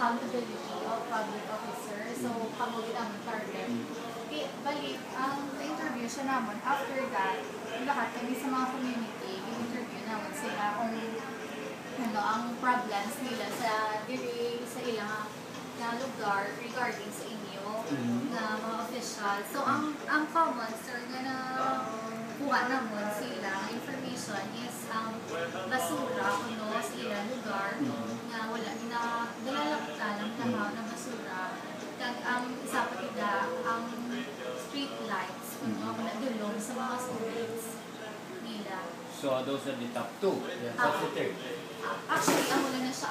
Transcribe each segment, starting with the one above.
accountability of public officer. So, kamugit ang target. Balik, ang interview siya naman, after that, lahat kami sa mga community, interview naman sila kung ano, ang problems nila sa diri sa ilang na lugar regarding sa inyo na mga official. So, ang common, sir, na kuha naman sila information is ang basura kuno sa ilang lugar na wala na dalalapta lang na basura. Kag ang isa pa kita ang street lights kuno na dulong sa mga students nila. So those are the top two. Yeah. What's the third? Actually, ang wala na siya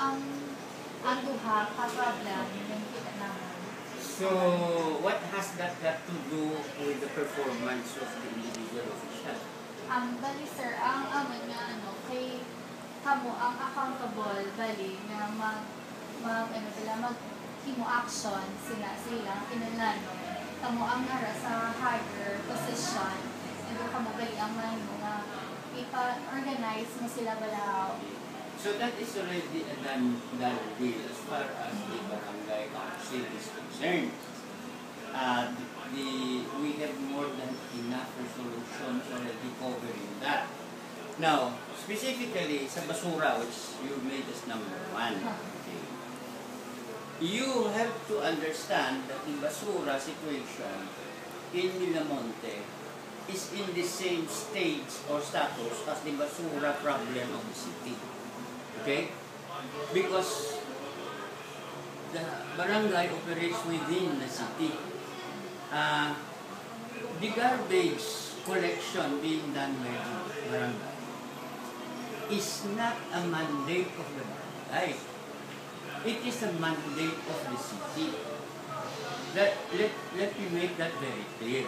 ang duha ka problem yung kita naman. So what has that got to do with the performance of the individual official? Bali sir, ang aman nga kay kamo ang accountable bali na himo action sila kinalano kamo ang nara sa higher position and kamo bali ang mga ipa-organize mo sila balaw. So that is already a done deal as far as the barangay council is concerned. We have more than enough resolutions already covering that. Now, specifically sa basura, which you made as number 1, okay, you have to understand that the basura situation in Villiamonte is in the same stage or status as the basura problem of the city. Okay? Because the barangay operates within the city. The garbage collection being done by the barangay is not a mandate of the barangay. It is a mandate of the city. Let me make that very clear.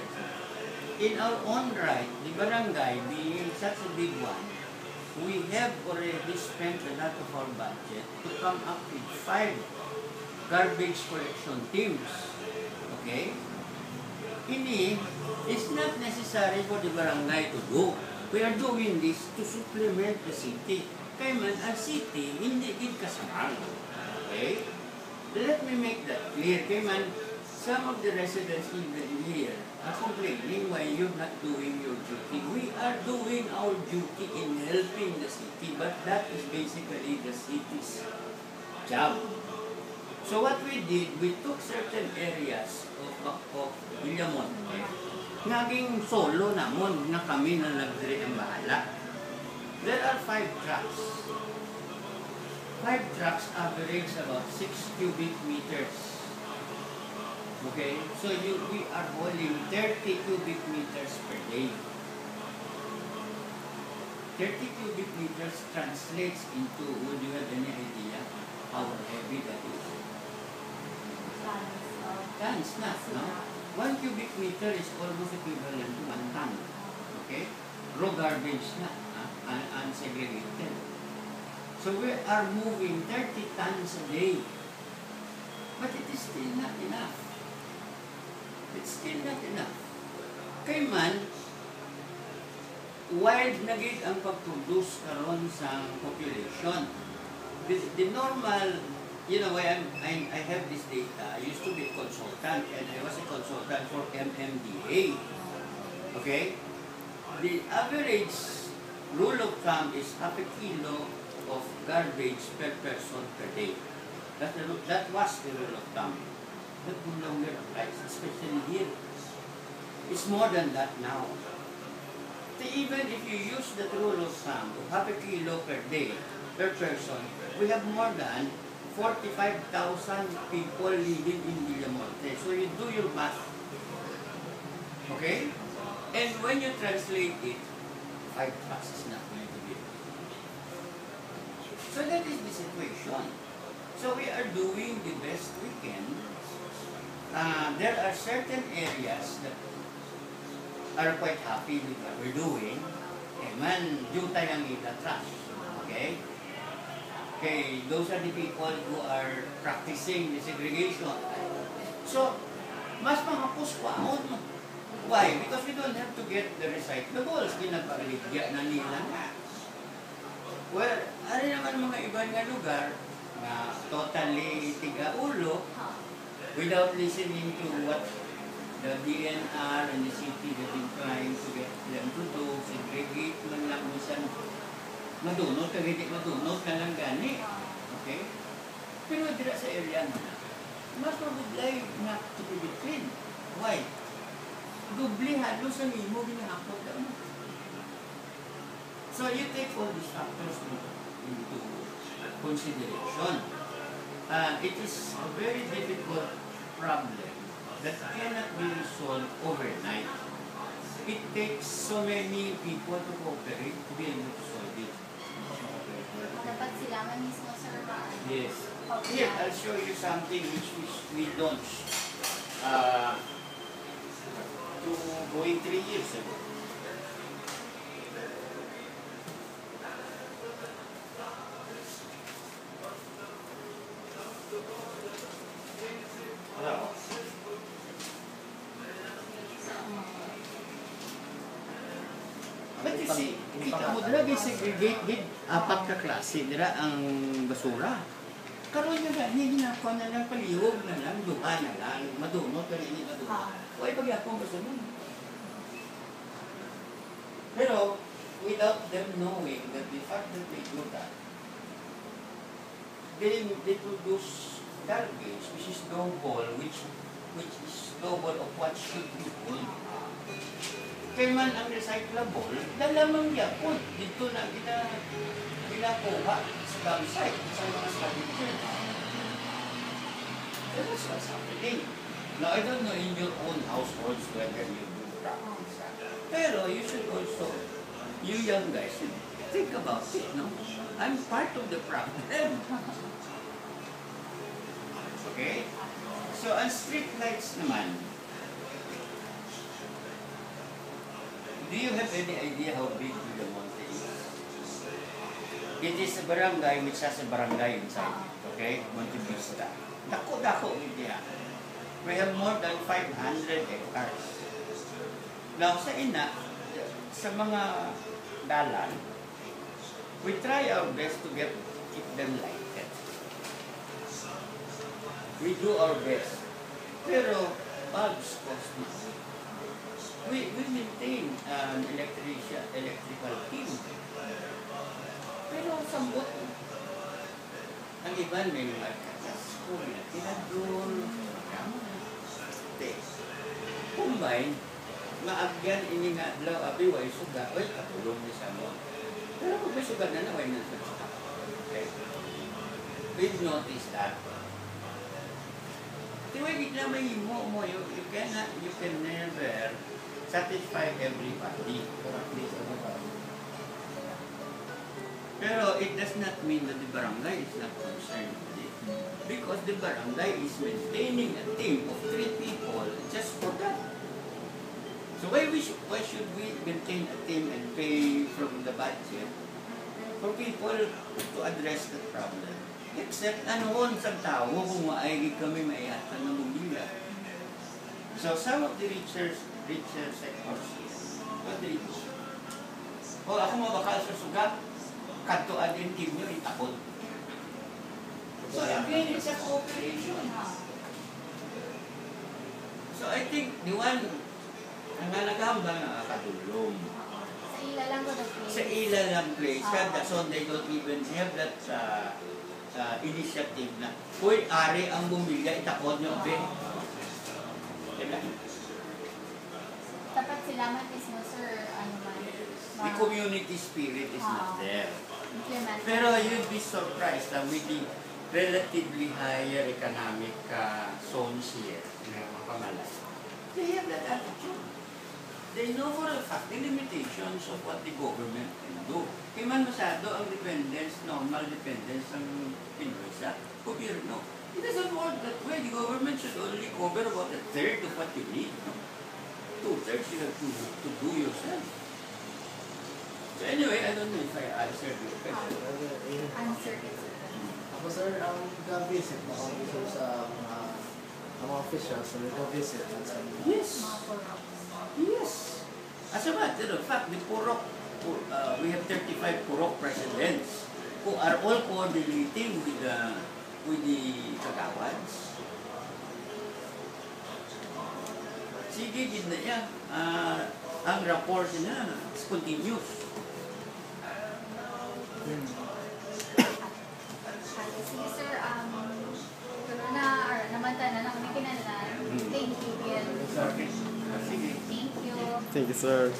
In our own right, the barangay being such a big one, we have already spent a lot of our budget to come up with 5 garbage collection teams. Okay? It's not necessary for the barangay to do. We are doing this to supplement the city. Kaya man, ang city, hindi din kasama. Okay? Let me make that clear. Kaya man, some of the residents even here are complaining why you're not doing your duty. We are doing our duty in helping the city, but that is basically the city's job. So what we did, we took certain areas of Villiamonte, naging solo namon na kami na nagdiri ang bahala. There are 5 trucks. 5 trucks average about 6 cubic meters. Okay, so we are hauling 30 cubic meters per day. 30 cubic meters translates into, would you have any idea how heavy that is? Tons, no? 1 cubic meter is almost equivalent to 1 ton. Okay? Raw garbage na, unsegregated. So we are moving 30 tons a day. But it is still not enough. It's still not enough. Kaya man, wild na gid ang pag-produce karon sa population. The normal, you know, I have this data. I used to be a consultant and I was a consultant for MMDA. Okay? The average rule of thumb is half a kilo of garbage per person per day. That was the rule of thumb. But no longer applies, especially here. It's more than that now. So even if you use the rule of thumb of half a kilo per day per person, we have more than 45,000 people living in Villiamonte. So you do your math. Okay? And when you translate it, 5 trucks is not going to be enough. So that is the situation. So we are doing the best we can. There are certain areas that are quite happy with what we're doing. Eh man, jutay ang ita trash. Okay? Okay, those are the people who are practicing the segregation. So, mas mamapos pa mo. Why? Because we don't have to get the recyclables. Ginagaligya na nila nga. Well, ano naman mga ibang nga lugar, na totally tiga-ulo without listening to what the DNR and the city have been trying to get them to do, segregate man lang minsan madunot, kag hindi madunot na lang gani. Okay? Pero dira sa area na, mas mabudlay na to be between. Why? Dubli halos ang imo ginahapot ka mo. So you take all these factors into consideration. It is a very difficult problem that cannot be resolved overnight. It takes so many people to cooperate to be able to solve it. Dapat sila man mismo, sir, ba? Yes. Here, I'll show you something which we launched going 3 years ago. But you see, kita mo dira segregate apat ka klase dira ang basura. Karon nga gani ginako na lang palihog na lang, duha na lang, madunot kani ni madunot. Why pagyapon gusto mo? Pero without them knowing that the fact that they do that, they produce garbage which is double, which is double of what should be good. Kaya man ang recyclable, dalamang yapon. Dito na ginakuha sa campsite, sa mga scavengers. That's what's happening. Now, I don't know in your own households whether you do practice that. Pero you should also, you young guys, should think about it, no? I'm part of the problem. Okay? So, ang street lights naman, do you have any idea how big Villiamonte is? It is a barangay which has a barangay inside it, okay? Monte Vista. Dako-dako India. We have more than 500 hectares. Now, sa ina, sa mga dalan, we try our best to keep them lighted. We do our best. Pero, bulbs cost money. We maintain an electrical team. Pero sambot, ang iba may mga school na tinadol, combine, maagyan ini nga adlaw, abi, way suga, oy, katulong ni sa mo. Pero kung may suga na way na sa okay. We've noticed that. Tiwagit na may himo mo, you can never satisfy everybody. Pero it does not mean that the barangay is not concerned with it. Because the barangay is maintaining a team of 3 people just for that. So why should we maintain a team and pay from the budget for people to address the problem? Except anoon sa tao kung maaigi kami maiatan ng bumila. So some of the richer sectors here, what they do? O ako mabakal sa sugat, kantuan din team nyo, itakot. So again, it's a cooperation. So I think the one ang nagahambal na katulong. Sa ila lang ko place. Sa ila lang place. Kada so they don't even have that initiative na, uy, ari ang bumilya, itakot nyo, be. Dapat sila man mismo, sir, ano man. The community spirit is not there. Implement. Pero you'd be surprised na with the relatively higher economic zones here, na mga pamalay, they have that attitude. They know for a fact the limitations of what the government can do. Kaya man masyado ang dependence, normal dependence ng Pinoy sa gobyerno. It doesn't work that way. The government should only cover about 1/3 of what you need. 2/3 you have to do yourself. So anyway, I don't know if I answered your question. Answer it, sir. Ako sir, ang nag-visit na ako sir sa mga officials, so nag-visit na sa Yes. Mga purok. Yes. As a matter of fact, the Purok, we have 35 Purok presidents who who are all coordinating with the kagawads. Sige, gid na yan. Ang rapport niya is continuous. Sige sir, namanta na lang kami kinalanan. Thank you again. Sige. Thank you. Thank you, sir.